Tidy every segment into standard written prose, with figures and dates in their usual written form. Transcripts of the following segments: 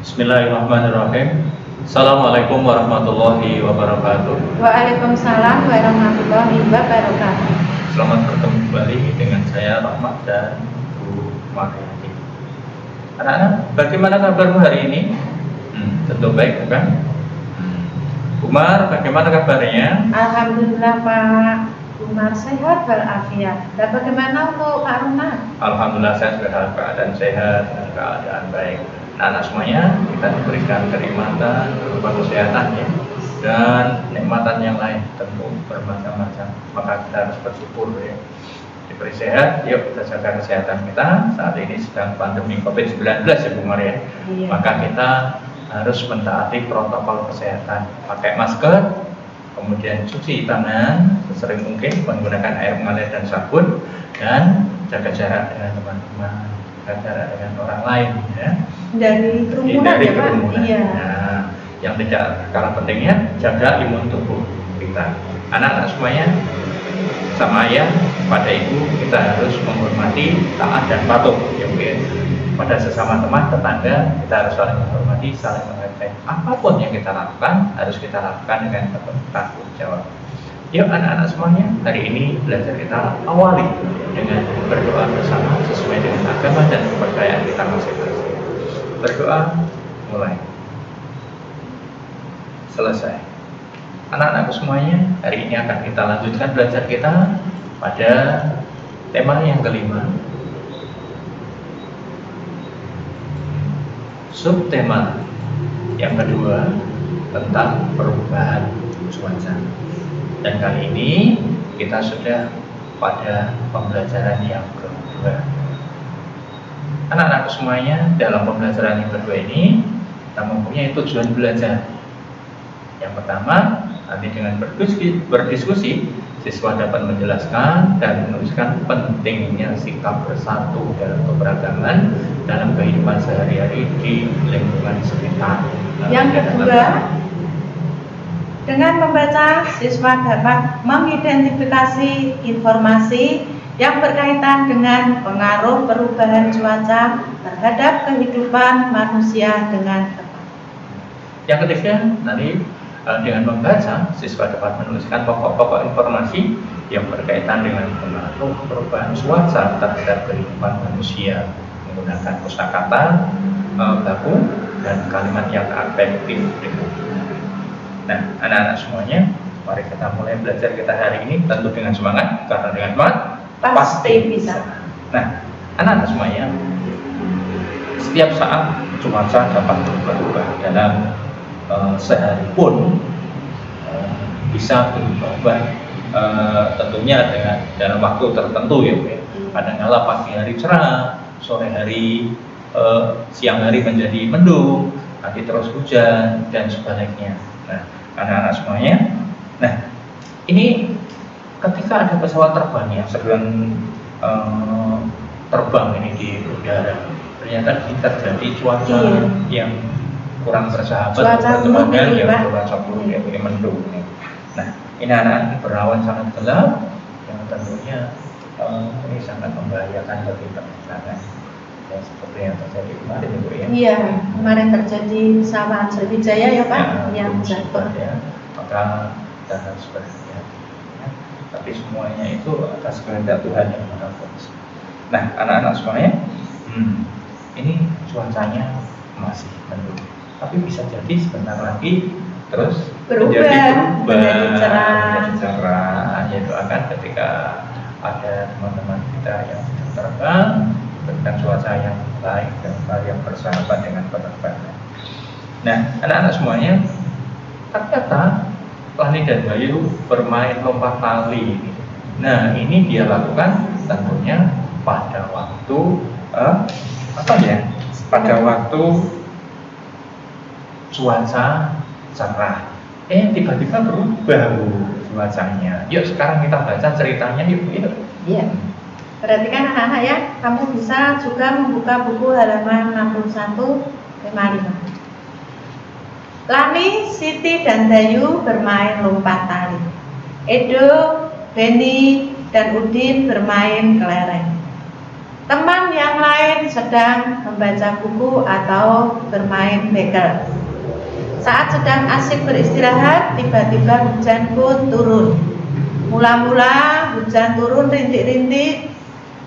Bismillahirrahmanirrahim. Assalamualaikum warahmatullahi wabarakatuh. Waalaikumsalam warahmatullahi wabarakatuh. Selamat bertemu kembali dengan saya Rahmat dan Bu Mariati. Anak-anak, bagaimana kabarmu hari ini? Tentu baik, bukan? Umar, bagaimana kabarnya? Alhamdulillah Pak Umar sehat walafiat. Dan bagaimana untuk Pak Rumah? Alhamdulillah saya juga dalam keadaan sehat dan keadaan baik. Anak-anak semuanya kita diberikan kenikmatan berupa kesehatan ya, dan nikmatan yang lain tentu bermacam-macam. Maka kita harus bersyukur ya. Diberi sehat, yuk kita jaga kesehatan kita. Saat ini sedang pandemi COVID-19 ya Bu Maria. Iya. Maka kita harus mentaati protokol kesehatan, pakai masker, kemudian cuci tangan sesering mungkin menggunakan air mengalir dan sabun, dan jaga jarak dengan teman-teman, jaga jarak dengan orang lain ya. Dari kerumunan Hindari ya Pak? kerumunan. Iya. Nah, yang tidak kalah pentingnya jaga imun tubuh kita. Anak-anak semuanya, sama ayah, pada ibu kita harus menghormati, taat dan patuh ya Bu ya. Pada sesama teman, tetangga, kita harus saling menghormati, saling menghargai. Apapun yang kita lakukan, harus kita lakukan dengan penuh tanggung jawab. Yuk anak-anak semuanya, hari ini belajar kita awali dengan berdoa bersama sesuai dengan agama dan kepercayaan kita masing-masing. Berdoa, mulai. Selesai. Anak-anakku semuanya, hari ini akan kita lanjutkan belajar kita pada tema yang kelima. Subtema yang kedua tentang perubahan cuaca. Dan kali ini kita sudah pada pembelajaran yang kedua. Anak-anak semuanya, dalam pembelajaran yang kedua ini kita mempunyai tujuan belajar. Yang pertama, nanti dengan berdiskusi, siswa dapat menjelaskan dan menuliskan pentingnya sikap bersatu dalam keberagaman dalam kehidupan sehari-hari di lingkungan sekitar. Yang kedua, dengan membaca, siswa dapat mengidentifikasi informasi yang berkaitan dengan pengaruh perubahan cuaca terhadap kehidupan manusia dengan tepat. Yang ketiga, nanti dengan membaca, siswa dapat menuliskan pokok-pokok informasi yang berkaitan dengan pengaruh perubahan cuaca terhadap kehidupan manusia menggunakan kosakata baku dan kalimat yang efektif. Nah, anak-anak semuanya, mari kita mulai belajar kita hari ini tentu dengan semangat, karena dengan semangat Pasti bisa. Nah, anak-anak semuanya, setiap saat cuaca dapat berubah dalam sehari pun bisa berubah tentunya dengan dalam waktu tertentu ya. Kadang-kala pagi hari cerah, sore hari siang hari menjadi mendung, nanti terus hujan dan sebaliknya. Nah, anak-anak semuanya, nah ini ketika ada pesawat terbang yang sedang terbang ini di udara, ternyata terjadi cuaca yang kurang bersahabat untuk perkembangan yang cuaca buruk ya, mendung. Nah, ini anak-anak berawan sangat gelap yang tentunya ini sangat membahayakan bagi penerbangan. Ya, seperti yang terjadi kemarin Ibu ya. Iya, kemarin terjadi pesawat Sriwijaya ya Pak, yang jatuh. Ya, maka kita harus berhati-hati. Ya. Tapi semuanya itu atas kehendak Tuhan yang Maha Kuasa. Nah, anak-anak semuanya, ini cuacanya masih mendung. Tapi bisa jadi sebentar lagi terus menjadi cerah. Yaitu akan ketika ada teman-teman kita yang sedang terbang dengan cuaca yang baik dan yang bersahabat dengan penerbangan. Nah, anak-anak semuanya, ternyata Lani dan Bayu bermain lompat tali. Nah, ini dia lakukan tentunya pada waktu pada waktu cuaca cerah. Tiba-tiba berubah cuacanya. Yuk sekarang kita baca ceritanya yuk. Iya. Perhatikan anak-anak ya, kamu bisa juga membuka buku halaman 61-55. Lani, Siti, dan Dayu bermain lompat tali. Edo, Beni, dan Udin bermain kelereng. Teman yang lain sedang membaca buku atau bermain bekel. Saat sedang asik beristirahat, tiba-tiba hujan pun turun. Mula-mula hujan turun rintik-rintik,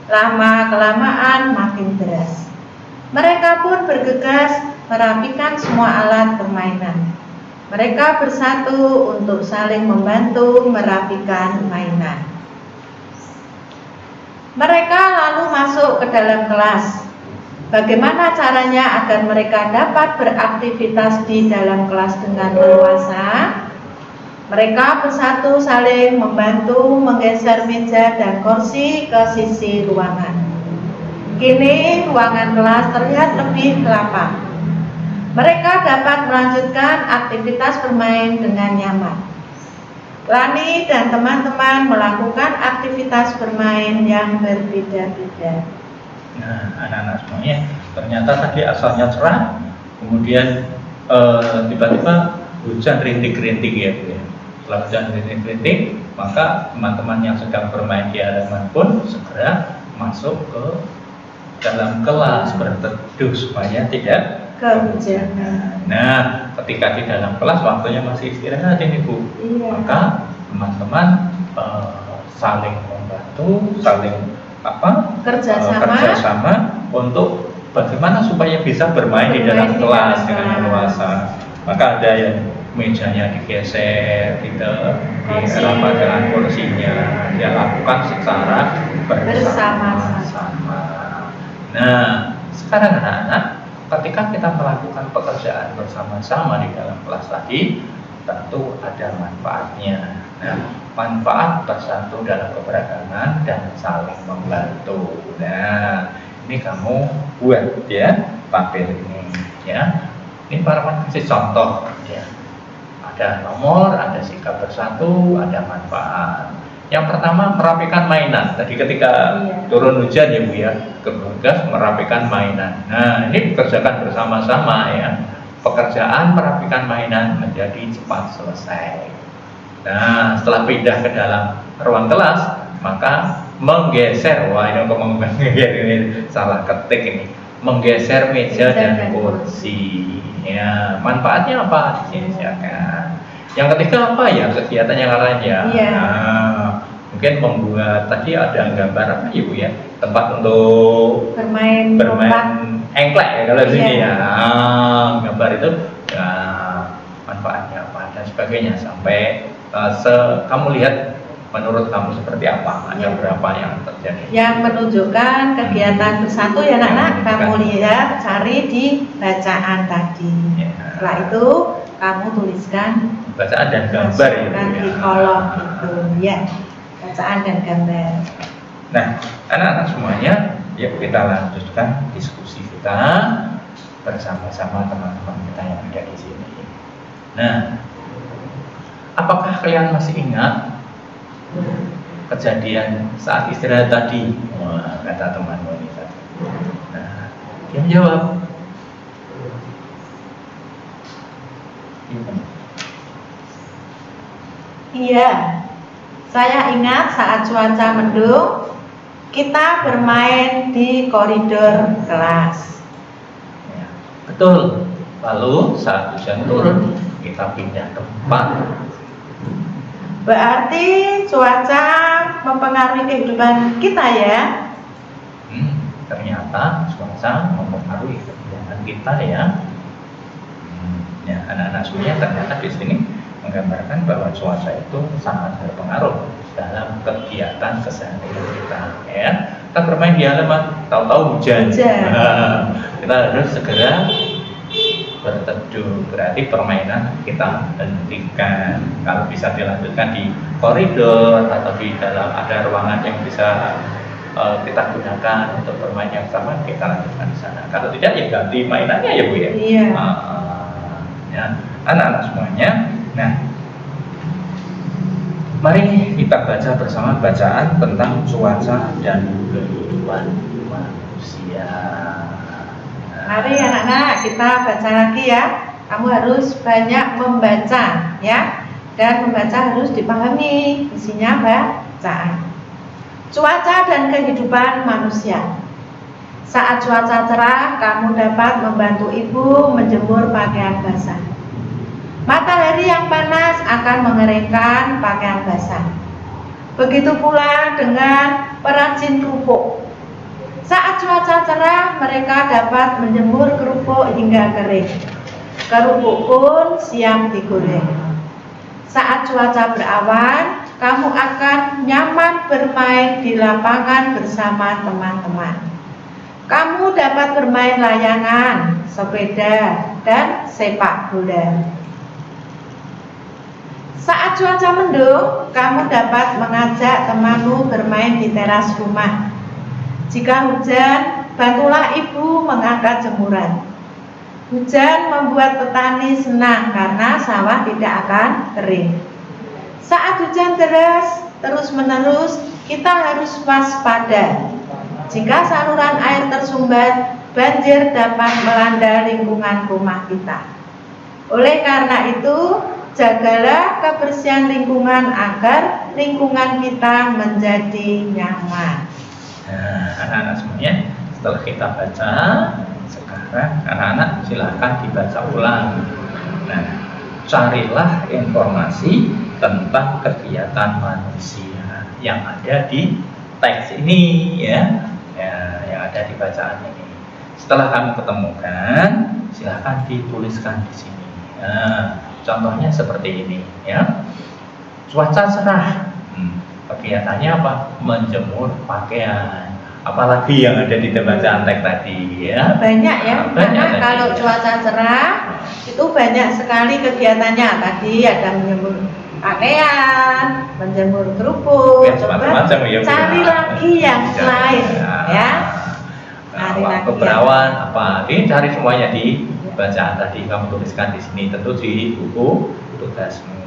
lama-kelamaan makin deras. Mereka pun bergegas merapikan semua alat permainan. Mereka bersatu untuk saling membantu merapikan mainan. Mereka lalu masuk ke dalam kelas. Bagaimana caranya agar mereka dapat beraktivitas di dalam kelas dengan leluasa? Mereka bersatu saling membantu menggeser meja dan kursi ke sisi ruangan. Kini ruangan kelas terlihat lebih lapang. Mereka dapat melanjutkan aktivitas bermain dengan nyaman. Lani dan teman-teman melakukan aktivitas bermain yang berbeda-beda. Nah, anak-anak semuanya, ternyata tadi asalnya cerah, kemudian tiba-tiba hujan rintik-rintik ya, Bu ya. Setelah hujan rintik-rintik, maka teman-teman yang sedang bermain di halaman pun segera masuk ke dalam kelas berteduh supaya tidak Kehujanan. Nah, ketika di dalam kelas waktunya masih istirahat ini Bu, Iya. maka teman-teman saling membantu, saling kerjasama untuk bagaimana supaya bisa bermain di dalam kelas dengan leluasa. Maka ada yang mejanya digeser, tidak dirapatkan kursinya, dia lakukan secara bersama-sama. Nah, sekarang anak-anak, ketika kita melakukan pekerjaan bersama-sama di dalam kelas tadi, tentu ada manfaatnya. Nah, manfaat bersatu dalam keberagaman dan saling membantu. Nah, ini kamu buat ya tabel ini ya. Ini para kasih contoh ya. Ada nomor, ada sikap bersatu, ada manfaat. Yang pertama merapikan mainan. Tadi ketika turun hujan ya Bu ya, bergegas merapikan mainan. Nah, ini dikerjakan bersama-sama ya. Pekerjaan merapikan mainan menjadi cepat selesai. Nah, setelah pindah ke dalam ruang kelas, maka menggeser, wah ini ini salah ketik ini, menggeser meja dan kursi. Ya, manfaatnya apa? Disiapkan. Yang ketiga apa ya, kegiatan yang lain ya? Nah, mungkin membuat, tadi ada gambar apa Ibu ya, tempat untuk bermain engklek ya kalau di sini ya. Gambar itu ya, manfaatnya apa dan sebagainya sampai kamu lihat menurut kamu seperti apa, ada berapa yang terjadi? Yang menunjukkan kegiatan bersatu ya anak-anak, kamu lihat, cari di bacaan tadi. Setelah itu kamu tuliskan bacaan dan gambar ya, di kolom itu ya, bacaan dan gambar. Nah, anak-anak semuanya, yuk kita lanjutkan diskusi kita bersama-sama teman-teman kita yang ada di sini. Nah, apakah kalian masih ingat kejadian saat istirahat tadi? Wah, kata temanmu ini tadi. Nah, dia jawab. Iya, saya ingat saat cuaca mendung, kita bermain di koridor kelas. Ya, betul. Lalu saat hujan turun, kita pindah tempat. Berarti cuaca mempengaruhi kehidupan kita ya? Ternyata cuaca mempengaruhi kehidupan kita ya. Ya, anak-anak semuanya ternyata di sini menggambarkan bahwa cuaca itu sangat berpengaruh dalam kegiatan keseharian kita ya. Kita bermain di halaman, tahu-tahu hujan. Nah, kita harus segera berteduh, berarti permainan kita hentikan. Kalau bisa dilanjutkan di koridor atau di dalam ada ruangan yang bisa kita gunakan untuk bermain yang sama, kita lanjutkan di sana. Kalau tidak ya ganti mainannya ya Bu ya. Iya. Ya, anak-anak semuanya. Nah, mari kita baca bersama bacaan tentang cuaca dan kehidupan manusia. Mari anak-anak kita baca lagi ya. Kamu harus banyak membaca ya. Dan membaca harus dipahami isinya bacaan. Cuaca dan kehidupan manusia. Saat cuaca cerah, kamu dapat membantu ibu menjemur pakaian basah. Matahari yang panas akan mengeringkan pakaian basah. Begitu pula dengan perajin kerupuk. Saat cuaca cerah, mereka dapat menjemur kerupuk hingga kering. Kerupuk pun siap digoreng. Saat cuaca berawan, kamu akan nyaman bermain di lapangan bersama teman-teman. Kamu dapat bermain layangan, sepeda, dan sepak bola. Saat cuaca mendung, kamu dapat mengajak temanmu bermain di teras rumah. Jika hujan, bantulah ibu mengangkat jemuran. Hujan membuat petani senang karena sawah tidak akan kering. Saat hujan deras terus-menerus, kita harus waspada. Jika saluran air tersumbat, banjir dapat melanda lingkungan rumah kita. Oleh karena itu, jagalah kebersihan lingkungan agar lingkungan kita menjadi nyaman. Nah, anak-anak semuanya, setelah kita baca, sekarang anak-anak silahkan dibaca ulang. Nah, carilah informasi tentang kegiatan manusia yang ada di teks ini, ya, yang ada di bacaan ini. Setelah kamu ketemukan, silahkan dituliskan di sini. Nah, contohnya seperti ini, ya. Cuaca cerah. Kegiatannya apa? Menjemur pakaian. Apalagi yang ada di bacaan teks tadi, ya. Banyak ya, karena tadi, kalau ya. cuaca cerah itu banyak sekali kegiatannya. Tadi ada menjemur pakaian, menjemur kerupuk. Ya, Coba macam-macam ya, cari Bu. lagi yang lain, ya. Cari lagi Waktu berawan apa? Ini cari semuanya di bacaan tadi. Kamu tuliskan di sini, tentu di buku tugasmu.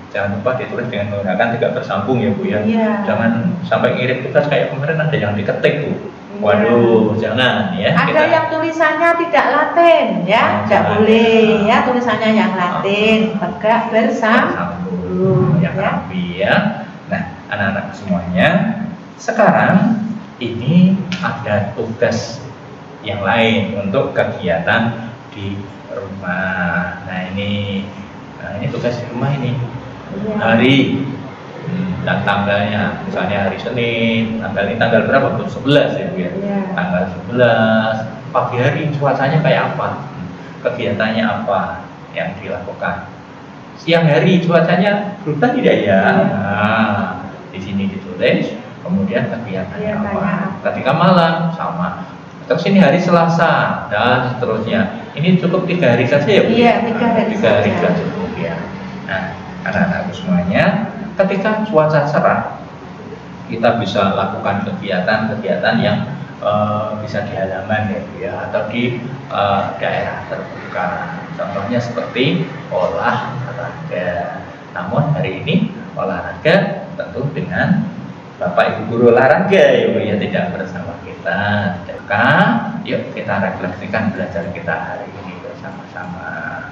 Jangan lupa ditulis dengan menggunakan tiga bersambung ya Bu ya. Iya. Jangan sampai ngirim tugas kayak kemarin ada yang diketik Bu. Iya. Waduh, jangan ya. Ada yang tulisannya tidak Latin ya, tidak jangan. boleh ya, tulisannya yang Latin, tegak bersambung yang ya. rapi ya. Nah, anak-anak semuanya, sekarang ini ada tugas yang lain untuk kegiatan di rumah. Nah ini tugas di rumah ini. Iya. Hari dan tanggalnya, misalnya hari Senin, tanggal berapa? 11 ya Bu ya. Iya. Tanggal 11, pagi hari cuacanya kayak apa? Kegiatannya apa yang dilakukan? Siang hari cuacanya berubah tidak ya? Iya. Nah, di sini ditulis, kemudian kegiatannya Kegiatannya apa? apa? Ketika malam sama. Terus ini hari Selasa dan seterusnya. Ini cukup 3 hari saja ya Bu? Iya, 3 hari 3 hari saja. sudah cukup ya. Nah, anak-anakku semuanya, ketika cuaca cerah, kita bisa lakukan kegiatan-kegiatan yang bisa di halaman ya Bu ya, atau di daerah terbuka. Contohnya seperti olahraga. Namun hari ini olahraga tentu dengan Bapak Ibu guru olahraga ya Bu ya, tidak bersama kita. Maka yuk kita refleksikan belajar kita hari ini bersama-sama.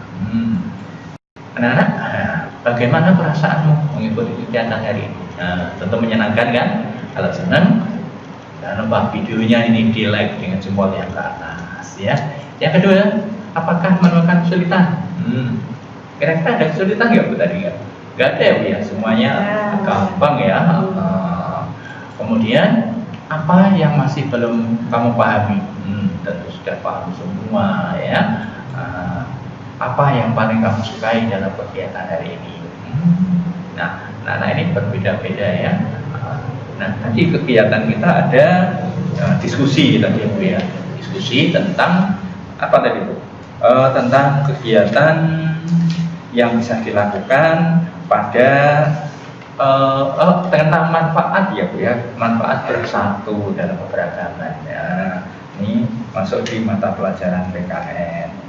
Anak-anak, bagaimana perasaanmu mengikuti kegiatan hari ini? Nah, tentu menyenangkan kan? Kalau senang, jangan lupa videonya ini di like dengan jempol yang ke atas ya. Yang kedua, apakah menemukan kesulitan? Kira-kira ada kesulitan nggak Bu tadi nggak? Nggak ada ya Bu ya, semuanya gampang ya. Kemudian apa yang masih belum kamu pahami? Tentu sudah paham semua ya. Apa yang paling kamu sukai dalam kegiatan hari ini? Nah, ini berbeda-beda ya. Nah, tadi kegiatan kita ada diskusi tadi ya Bu ya. Diskusi tentang apa tadi Bu? Tentang kegiatan yang bisa dilakukan pada tentang manfaat ya Bu ya, manfaat bersatu dalam keberagaman ya. Ini masuk di mata pelajaran PKN.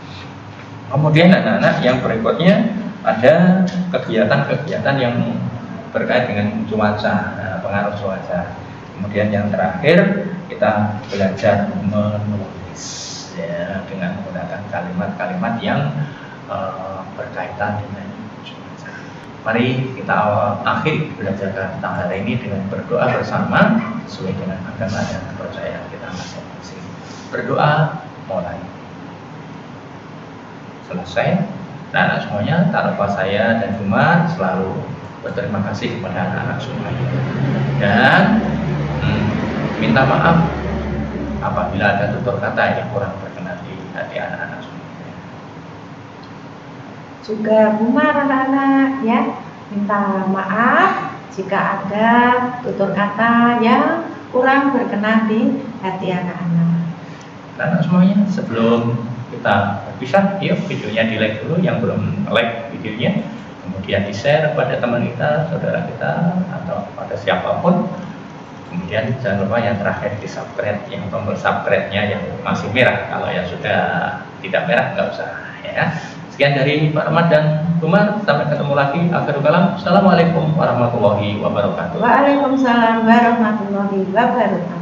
Kemudian anak-anak yang berikutnya ada kegiatan-kegiatan yang berkait dengan cuaca, pengaruh cuaca. Kemudian yang terakhir kita belajar menulis ya, dengan menggunakan kalimat-kalimat yang berkaitan dengan cuaca. Mari kita akhiri belajar tentang hari ini dengan berdoa bersama sesuai dengan agama dan kepercayaan kita masing-masing. berdoa, mulai. Selesai, anak-anak semuanya tak lupa saya dan Umar selalu berterima kasih kepada anak-anak semuanya dan minta maaf apabila ada tutur kata yang kurang berkenan di hati anak-anak semuanya. Juga Umar anak-anak ya, minta maaf jika ada tutur kata yang kurang berkenan di hati anak-anak. Anak semuanya, sebelum kita berpisah, yuk videonya di like dulu yang belum like videonya, kemudian di share kepada teman kita, saudara kita, atau pada siapapun. Kemudian jangan lupa yang terakhir di subscribe, yang tombol subscribe-nya yang masih merah. Kalau yang sudah tidak merah nggak usah ya. Sekian dari Pak Rahmat dan Umar, sampai ketemu lagi. Akhirul kalam, assalamualaikum warahmatullahi wabarakatuh. Waalaikumsalam warahmatullahi wabarakatuh.